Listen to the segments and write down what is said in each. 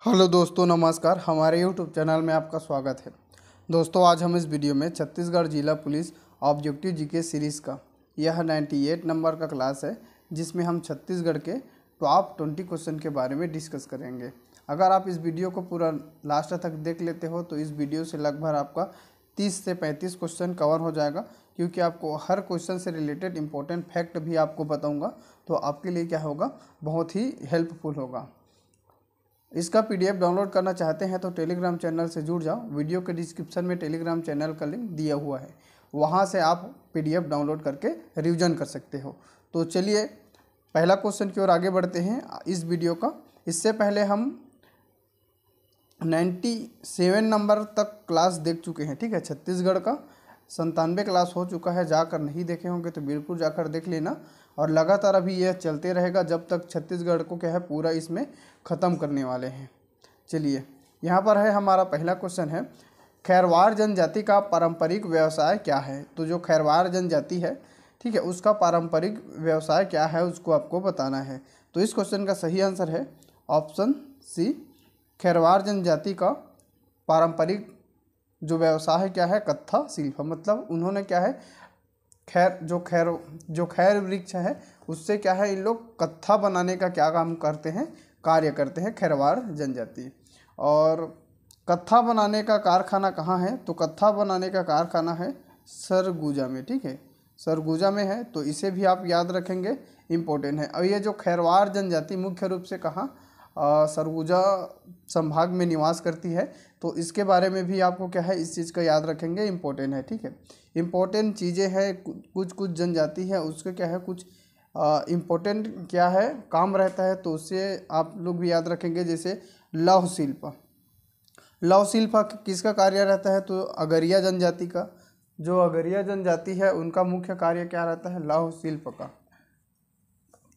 Hello दोस्तों, नमस्कार। हमारे यूट्यूब चैनल में आपका स्वागत है। दोस्तों, आज हम इस वीडियो में छत्तीसगढ़ जिला पुलिस ऑब्जेक्टिव जीके सीरीज़ का यह 98 नंबर का क्लास है, जिसमें हम छत्तीसगढ़ के टॉप 20 क्वेश्चन के बारे में डिस्कस करेंगे। अगर आप इस वीडियो को पूरा लास्ट तक देख लेते हो तो इस वीडियो से लगभग आपका 30 से 35 क्वेश्चन कवर हो जाएगा, क्योंकि आपको हर क्वेश्चन से रिलेटेड इंपॉर्टेंट फैक्ट भी आपको बताऊँगा, तो आपके लिए क्या होगा, बहुत ही हेल्पफुल होगा। इसका पीडीएफ डाउनलोड करना चाहते हैं तो टेलीग्राम चैनल से जुड़ जाओ। वीडियो के डिस्क्रिप्शन में टेलीग्राम चैनल का लिंक दिया हुआ है, वहां से आप पीडीएफ डाउनलोड करके रिवीजन कर सकते हो। तो चलिए पहला क्वेश्चन की ओर आगे बढ़ते हैं इस वीडियो का। इससे पहले हम 97 नंबर तक क्लास देख चुके हैं, ठीक है। छत्तीसगढ़ का 97 क्लास हो चुका है। जाकर नहीं देखे होंगे तो बिल्कुल जाकर देख लेना, और लगातार अभी यह चलते रहेगा जब तक छत्तीसगढ़ को क्या है पूरा इसमें ख़त्म करने वाले हैं। चलिए, यहाँ पर है हमारा पहला क्वेश्चन है, खैरवार जनजाति का पारंपरिक व्यवसाय क्या है। तो जो खैरवार जनजाति है, ठीक है, उसका पारंपरिक व्यवसाय क्या है, उसको आपको बताना है। तो इस क्वेश्चन का सही आंसर है ऑप्शन सी, खैरवार जनजाति का पारंपरिक जो व्यवसाय है क्या है, कत्था शिल्प। मतलब उन्होंने क्या है, खैर वृक्ष है उससे क्या है, इन लोग कत्था बनाने का क्या काम करते हैं, कार्य करते हैं खैरवार जनजाति। और कत्था बनाने का कारखाना कहाँ है, तो कत्था बनाने का कारखाना है सरगुजा में, ठीक है, सरगुजा में है। तो इसे भी आप याद रखेंगे, इम्पोर्टेंट है। और ये जो खैरवार जनजाति मुख्य रूप से कहाँ, सरगुजा संभाग में निवास करती है, तो इसके बारे में भी आपको क्या है, इस चीज़ का याद रखेंगे, इम्पोर्टेंट है, ठीक है। इम्पोर्टेंट चीज़ें हैं, कुछ जनजाति है उसके क्या है, कुछ इम्पोर्टेंट क्या है काम रहता है, तो उससे आप लोग भी याद रखेंगे। जैसे लौह शिल्प, लौह शिल्प किसका कार्य रहता है, तो अगरिया जनजाति का। जो अगरिया जनजाति है उनका मुख्य कार्य क्या रहता है, लौह शिल्प का,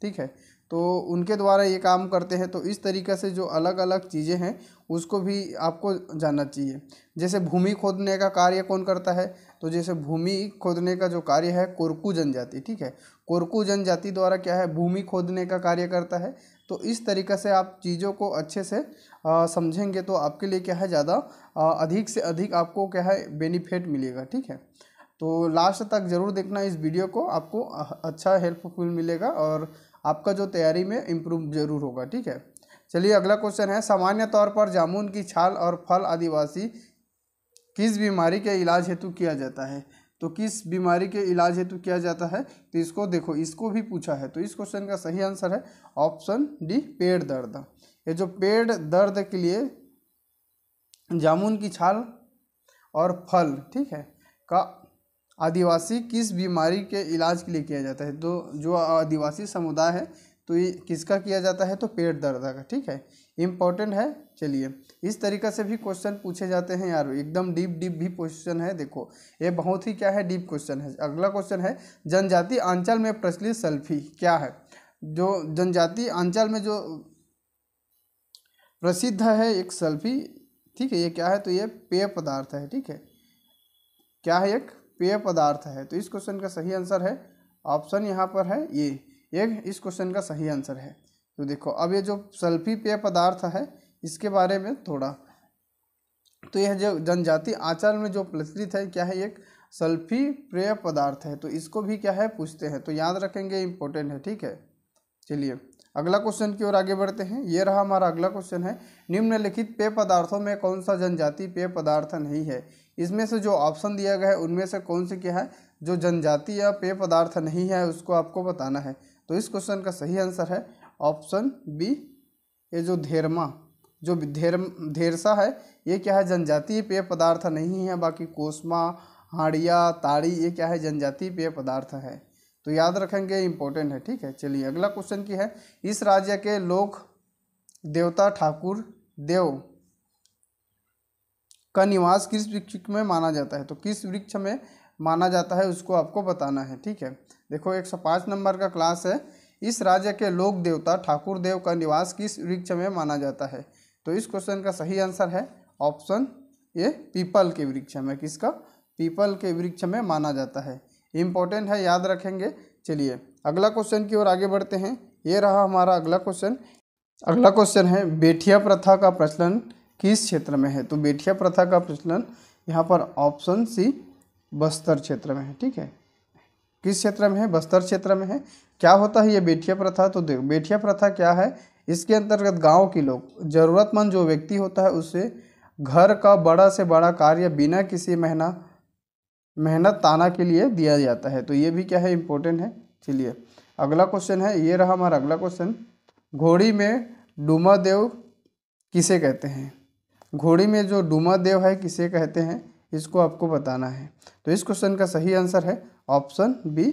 ठीक है। तो उनके द्वारा ये काम करते हैं। तो इस तरीक़े से जो अलग अलग चीज़ें हैं उसको भी आपको जानना चाहिए। जैसे भूमि खोदने का कार्य कौन करता है, तो जैसे भूमि खोदने का जो कार्य है कोरकू जनजाति, ठीक है, कोरकू जनजाति द्वारा क्या है, भूमि खोदने का कार्य करता है। तो इस तरीक़े से आप चीज़ों को अच्छे से समझेंगे तो आपके लिए क्या है, ज़्यादा अधिक से अधिक आपको क्या है बेनिफिट मिलेगा, ठीक है। तो लास्ट तक ज़रूर देखना इस वीडियो को, आपको अच्छा हेल्पफुल मिलेगा और आपका जो तैयारी में इम्प्रूव जरूर होगा, ठीक है। चलिए अगला क्वेश्चन है, सामान्य तौर पर जामुन की छाल और फल आदिवासी किस बीमारी के इलाज हेतु किया जाता है। तो किस बीमारी के इलाज हेतु किया जाता है, तो इसको देखो, इसको भी पूछा है। तो इस क्वेश्चन का सही आंसर है ऑप्शन डी, पेट दर्द। ये जो पेट दर्द के लिए जामुन की छाल और फल, ठीक है, का आदिवासी किस बीमारी के इलाज के लिए किया जाता है। तो जो आदिवासी समुदाय है तो ये किसका किया जाता है, तो पेट दर्द का, ठीक है, इम्पोर्टेंट है। चलिए इस तरीक़े से भी क्वेश्चन पूछे जाते हैं यार, एकदम डीप भी क्वेश्चन है। देखो ये बहुत ही क्या है, डीप क्वेश्चन है। अगला क्वेश्चन है, जनजाति अंचल में प्रचलित सल्फी क्या है। जो जनजाति अंचल में जो प्रसिद्ध है एक सल्फी, ठीक है, ये क्या है, तो ये पेय पदार्थ है, ठीक है, क्या है, एक पेय पदार्थ है। तो इस क्वेश्चन का सही आंसर है ऑप्शन यहाँ पर है ये इस क्वेश्चन का सही आंसर है। तो देखो अब ये जो सल्फी पेय पदार्थ है इसके बारे में थोड़ा, तो यह जो जनजाति आंचल में जो प्रचलित है क्या है, एक सल्फी पेय पदार्थ है। तो इसको भी क्या है पूछते हैं, तो याद रखेंगे, इम्पोर्टेंट है, ठीक है। चलिए अगला क्वेश्चन की ओर आगे बढ़ते हैं। ये रहा हमारा अगला क्वेश्चन है, निम्नलिखित पेय पदार्थों में कौन सा जनजाति पेय पदार्थ नहीं है। इसमें से जो ऑप्शन दिया गया है उनमें से कौन से क्या है, जो जनजाति या पेय पदार्थ नहीं है उसको आपको बताना है। तो इस क्वेश्चन का सही आंसर है ऑप्शन बी, ये जो धेरमा, जो धेरसा है, ये क्या है, जनजातीय पेय पदार्थ नहीं है। बाकी कोसमा, हाड़िया, ताड़ी, ये क्या है, जनजातीय पेय पदार्थ है। तो याद रखेंगे, इम्पोर्टेंट है, ठीक है। चलिए अगला क्वेश्चन की है, इस राज्य के लोक देवता ठाकुर देव का निवास किस वृक्ष में माना जाता है। तो किस वृक्ष में माना जाता है उसको आपको बताना है, ठीक है। देखो 105 नंबर का क्लास है, इस राज्य के लोक देवता ठाकुर देव का निवास किस वृक्ष में माना जाता है। तो इस क्वेश्चन का सही आंसर है ऑप्शन ये, पीपल के वृक्ष में। किसका, पीपल के वृक्ष में माना जाता है, इम्पोर्टेंट है, याद रखेंगे। चलिए अगला क्वेश्चन की ओर आगे बढ़ते हैं। ये रहा हमारा अगला क्वेश्चन, अगला क्वेश्चन है बेठिया प्रथा का प्रचलन किस क्षेत्र में है? तो बेठिया प्रथा का प्रचलन यहाँ पर ऑप्शन सी बस्तर क्षेत्र में है। ठीक है, किस क्षेत्र में है? बस्तर क्षेत्र में है। क्या होता है ये बेठिया प्रथा? तो देखो बेठिया प्रथा क्या है, इसके अंतर्गत गांव के लोग, जरूरतमंद जो व्यक्ति होता है उसे घर का बड़ा से बड़ा कार्य बिना किसी मेहनत ताना के लिए दिया जाता है। तो ये भी क्या है, इंपॉर्टेंट है। चलिए अगला क्वेश्चन है, ये रहा हमारा अगला क्वेश्चन। घोड़ी में डूमा देव किसे कहते हैं? घोड़ी में जो डूमा देव है किसे कहते हैं, इसको आपको बताना है। तो इस क्वेश्चन का सही आंसर है ऑप्शन बी,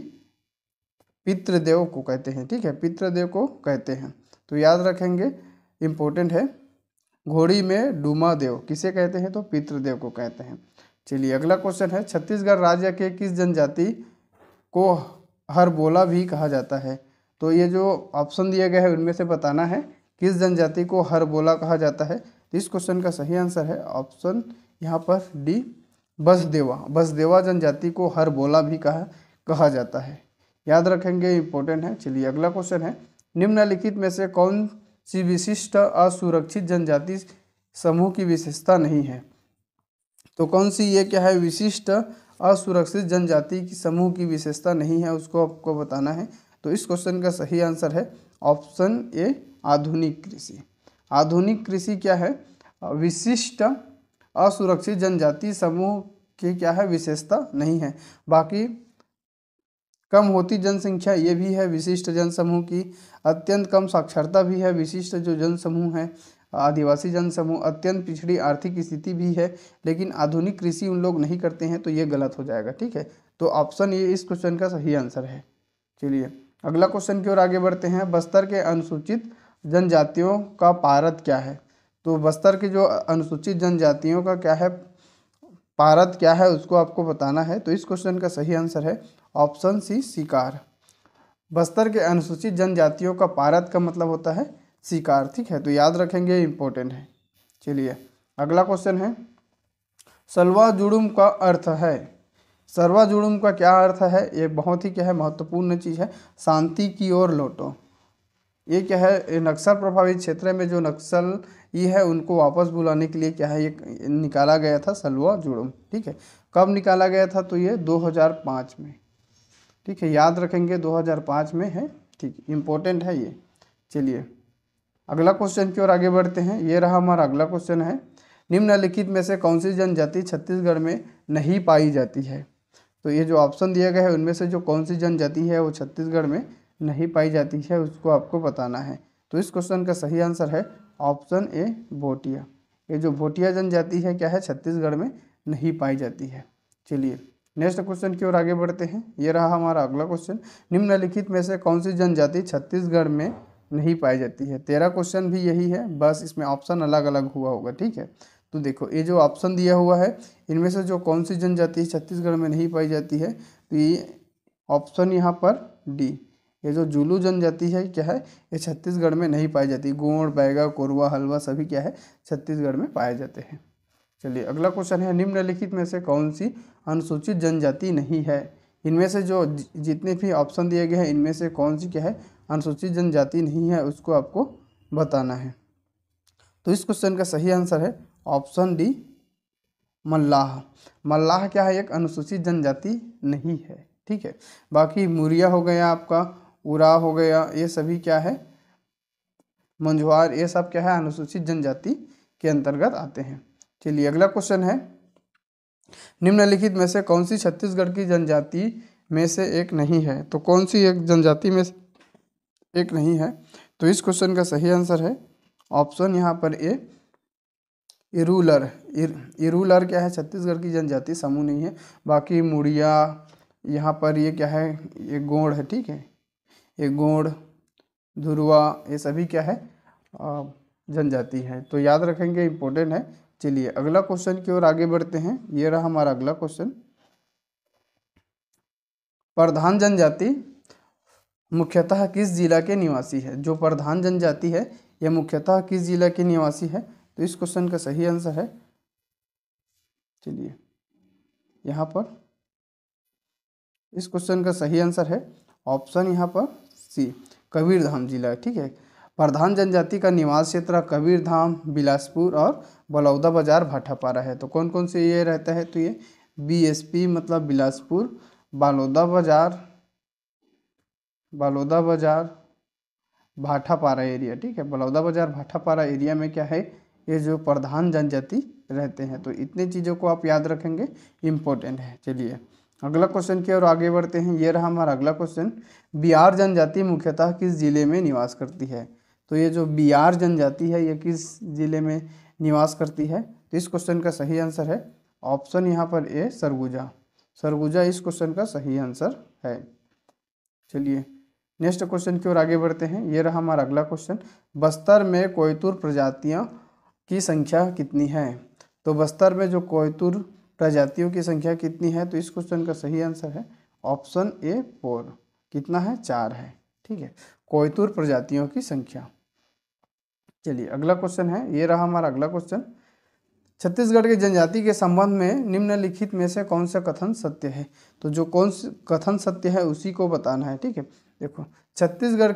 पितृदेव को कहते हैं। ठीक है, पितृदेव को कहते हैं। तो याद रखेंगे, इम्पोर्टेंट है। घोड़ी में डूमा देव किसे कहते हैं? तो पितृदेव को कहते हैं। चलिए अगला क्वेश्चन है, छत्तीसगढ़ राज्य के किस जनजाति को हरबोला भी कहा जाता है? तो ये जो ऑप्शन दिए गए हैं उनमें से बताना है किस जनजाति को हरबोला कहा जाता है। तो इस क्वेश्चन का सही आंसर है ऑप्शन यहाँ पर डी, बसदेवा। बसदेवा जनजाति को हरबोला भी कहा जाता है। याद रखेंगे, इंपॉर्टेंट है। चलिए अगला क्वेश्चन है, निम्नलिखित में से कौन सी विशिष्ट असुरक्षित जनजाति समूह की विशेषता नहीं है? तो कौन सी ये क्या है, विशिष्ट असुरक्षित जनजाति की समूह की विशेषता नहीं है, उसको आपको बताना है। तो इस क्वेश्चन का सही आंसर है ऑप्शन ए, आधुनिक कृषि। आधुनिक कृषि क्या है, विशिष्ट असुरक्षित जनजाति समूह की क्या है, विशेषता नहीं है। बाकी कम होती जनसंख्या ये भी है विशिष्ट जनसमूह की, अत्यंत कम साक्षरता भी है विशिष्ट जो जनसमूह है, आदिवासी जनसमूह, अत्यंत पिछड़ी आर्थिक स्थिति भी है, लेकिन आधुनिक कृषि उन लोग नहीं करते हैं, तो ये गलत हो जाएगा। ठीक है, तो ऑप्शन ये इस क्वेश्चन का सही आंसर है। चलिए अगला क्वेश्चन की ओर आगे बढ़ते हैं, बस्तर के अनुसूचित जनजातियों का पारद क्या है? तो बस्तर के जो अनुसूचित जनजातियों का क्या है, पारद क्या है, उसको आपको बताना है। तो इस क्वेश्चन का सही आंसर है ऑप्शन सी, शिकार। बस्तर के अनुसूचित जनजातियों का पारद का मतलब होता है शिकार। ठीक है, तो याद रखेंगे, इंपॉर्टेंट है। चलिए अगला क्वेश्चन है, सलवा जुड़ुम का अर्थ है? सर्वा जुड़ुम का क्या अर्थ है? ये बहुत ही क्या है, महत्वपूर्ण चीज़ है। शांति की ओर लौटो। ये क्या है, नक्सल प्रभावित क्षेत्र में जो नक्सल ये है उनको वापस बुलाने के लिए क्या है, ये निकाला गया था सलवा जुड़ुम। ठीक है, कब निकाला गया था? तो ये 2005 में। ठीक है, याद रखेंगे 2005 में है। ठीक, इम्पोर्टेंट है ये। चलिए अगला क्वेश्चन की ओर आगे बढ़ते हैं, ये रहा हमारा अगला क्वेश्चन है, निम्नलिखित में से कौन सी जनजाति छत्तीसगढ़ में नहीं पाई जाती है? तो ये जो ऑप्शन दिया गया है उनमें से जो कौन सी जनजाति है वो छत्तीसगढ़ में नहीं पाई जाती है, उसको आपको बताना है। तो इस क्वेश्चन का सही आंसर है ऑप्शन ए, भोटिया। ये जो भोटिया जनजाति है क्या है, छत्तीसगढ़ में नहीं पाई जाती है। चलिए नेक्स्ट क्वेश्चन की ओर आगे बढ़ते हैं, ये रहा हमारा अगला क्वेश्चन, निम्नलिखित में से कौन सी जनजाति छत्तीसगढ़ में नहीं पाई जाती है? 13 क्वेश्चन भी यही है, बस इसमें ऑप्शन अलग अलग हुआ होगा। ठीक है, तो देखो ये जो ऑप्शन दिया हुआ है इनमें से जो कौन सी जनजाति छत्तीसगढ़ में नहीं पाई जाती है, तो ये ऑप्शन यहाँ पर डी, ये जो जुलू जनजाति है क्या है, ये छत्तीसगढ़ में नहीं पाई जाती। गोंड, बैगा, कोरवा, हलवा सभी क्या है, छत्तीसगढ़ में पाए जाते हैं। चलिए अगला क्वेश्चन है, निम्नलिखित में से कौन सी अनुसूचित जनजाति नहीं है? इनमें से जो जितने भी ऑप्शन दिए गए हैं इनमें से कौन सी क्या है, अनुसूचित जनजाति नहीं है, उसको आपको बताना है। तो इस क्वेश्चन का सही आंसर है ऑप्शन डी, मल्लाह। मल्लाह क्या है, एक अनुसूचित जनजाति नहीं है। ठीक है, बाकी मुरिया हो गया आपका, उराव हो गया, ये सभी क्या है, मंझवार, ये सब क्या है, अनुसूचित जनजाति के अंतर्गत आते हैं। चलिए अगला क्वेश्चन है, निम्नलिखित में से कौन सी छत्तीसगढ़ की जनजाति में से एक नहीं है? तो कौन सी एक जनजाति में से एक नहीं है? तो इस क्वेश्चन का सही आंसर है ऑप्शन यहाँ पर ए, इरूलर। इरूलर क्या है, छत्तीसगढ़ की जनजाति समूह नहीं है। बाकी मुड़िया, यहाँ पर ये क्या है, ये गोंड है। ठीक है, ये गोंड, धुरवा, ये सभी क्या है, जनजाति है। तो याद रखेंगे, इम्पोर्टेंट है। चलिए अगला क्वेश्चन की ओर आगे बढ़ते हैं, ये रहा हमारा अगला क्वेश्चन, प्रधान जनजाति मुख्यतः किस जिला के निवासी है? जो प्रधान जनजाति है यह मुख्यतः किस जिला के निवासी है? तो इस क्वेश्चन का सही आंसर है, चलिए यहाँ पर इस क्वेश्चन का सही आंसर है ऑप्शन यहाँ पर सी, कबीरधाम जिला। ठीक है, प्रधान जनजाति का निवास क्षेत्र कबीरधाम, बिलासपुर और बलौदा बाजार, भाटापारा है। तो कौन कौन से ये रहता है, तो ये BSP मतलब बिलासपुर, बलौदा बाजार भाटापारा एरिया, ठीक है। बलौदा बाजार भाटापारा एरिया में क्या है, ये जो प्रधान जनजाति रहते हैं। तो इतने चीज़ों को आप याद रखेंगे, इम्पोर्टेंट है। चलिए अगला क्वेश्चन की ओर आगे बढ़ते हैं। ये रहा हमारा अगला क्वेश्चन, बिहार जनजाति मुख्यतः किस जिले में निवास करती है। तो ये जो बिहार जनजाति है ये किस जिले में निवास करती है, तो इस क्वेश्चन का सही आंसर है ऑप्शन यहाँ पर ए, सरगुजा इस क्वेश्चन का सही आंसर है। चलिए नेक्स्ट क्वेश्चन की ओर आगे बढ़ते हैं। ये रहा हमारा अगला क्वेश्चन, बस्तर में कोयतुर प्रजातियों की संख्या कितनी है। तो बस्तर में जो कोयतुर प्रजातियों की संख्या कितनी है, तो इस क्वेश्चन का सही आंसर है ऑप्शन ए 4। कितना है, 4 है, ठीक है, कोयतुर प्रजातियों की संख्या। चलिए अगला क्वेश्चन है, ये रहा हमारा अगला क्वेश्चन, छत्तीसगढ़ की जनजाति के संबंध में निम्नलिखित में से कौन सा कथन सत्य है। तो जो कौन सा कथन सत्य है उसी को बताना है, ठीक है। देखो छत्तीसगढ़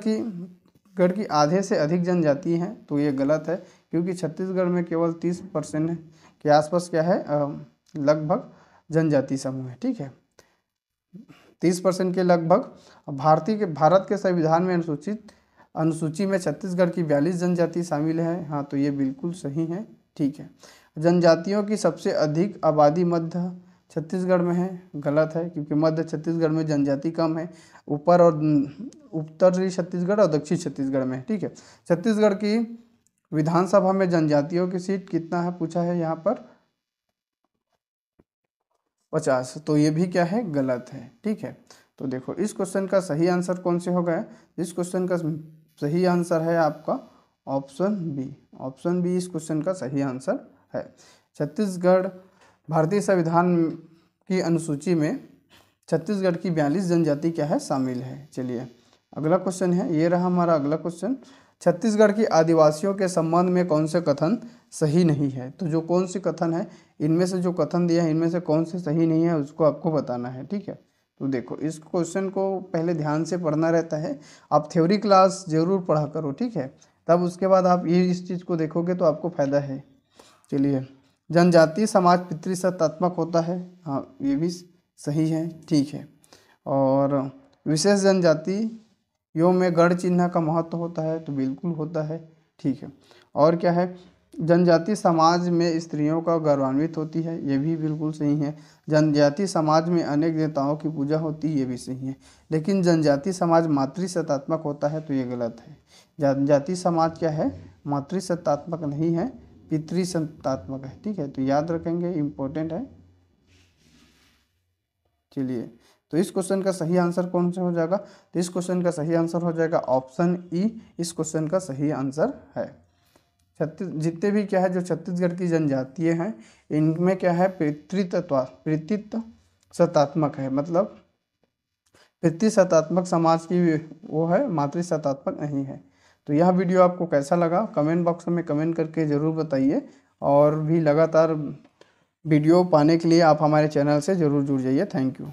की आधे से अधिक जनजाति हैं, तो ये गलत है, क्योंकि छत्तीसगढ़ में केवल 30% के आसपास क्या है, लगभग जनजाति समूह है, ठीक है, 30% के लगभग। भारत के संविधान में अनुसूची में छत्तीसगढ़ की 42 जनजाति शामिल है। हाँ, तो ये बिल्कुल सही है, ठीक है। जनजातियों की सबसे अधिक आबादी मध्य छत्तीसगढ़ में है, गलत है, क्योंकि मध्य छत्तीसगढ़ में जनजाति कम है, ऊपर और उत्तरी छत्तीसगढ़ और दक्षिण छत्तीसगढ़ में, ठीक है। छत्तीसगढ़ की विधानसभा में जनजातियों की सीट कितना है पूछा है यहाँ पर, 50। तो ये भी क्या है, गलत है, ठीक है। तो देखो इस क्वेश्चन का सही आंसर कौन से हो गया, इस क्वेश्चन का सही आंसर है आपका ऑप्शन बी इस क्वेश्चन का सही आंसर है। छत्तीसगढ़ भारतीय संविधान की अनुसूची में छत्तीसगढ़ की 42 जनजाति क्या है, शामिल है। चलिए अगला क्वेश्चन है, ये रहा हमारा अगला क्वेश्चन, छत्तीसगढ़ की आदिवासियों के संबंध में कौन से कथन सही नहीं है। तो जो कौन से कथन है, इनमें से जो कथन दिया है इनमें से कौन से सही नहीं है उसको आपको बताना है, ठीक है। तो देखो इस क्वेश्चन को पहले ध्यान से पढ़ना रहता है, आप थ्योरी क्लास जरूर पढ़ा करो, ठीक है, तब उसके बाद आप ये इस चीज़ को देखोगे तो आपको फायदा है। चलिए जनजातीय समाज पितृसत्तात्मक होता है, हाँ ये भी सही है, ठीक है। और विशेष जनजातियों में गढ़ चिन्ह का महत्व होता है, तो बिल्कुल होता है, ठीक है। और क्या है, जनजाति समाज में स्त्रियों का गौरवान्वित होती है, ये भी बिल्कुल सही है। जनजाति समाज में अनेक देवताओं की पूजा होती है, ये भी सही है। लेकिन जनजाति समाज मातृसत्तात्मक होता है, तो ये गलत है। जनजाति समाज क्या है, मातृसत्तात्मक नहीं है, पितृसत्तात्मक है, ठीक है, तो याद रखेंगे, इम्पोर्टेंट है। चलिए तो इस क्वेश्चन का सही आंसर कौन सा हो जाएगा, तो इस क्वेश्चन का सही आंसर हो जाएगा ऑप्शन ई, इस क्वेश्चन का सही आंसर है। जितने भी क्या है जो छत्तीसगढ़ की जनजातियाँ हैं इनमें क्या है, पितृसत्तात्मक है, मतलब पितृसत्तात्मक समाज की वो है, मातृसत्तात्मक नहीं है। तो यह वीडियो आपको कैसा लगा कमेंट बॉक्स में कमेंट करके ज़रूर बताइए, और भी लगातार वीडियो पाने के लिए आप हमारे चैनल से ज़रूर जुड़ जाइए। Thank you.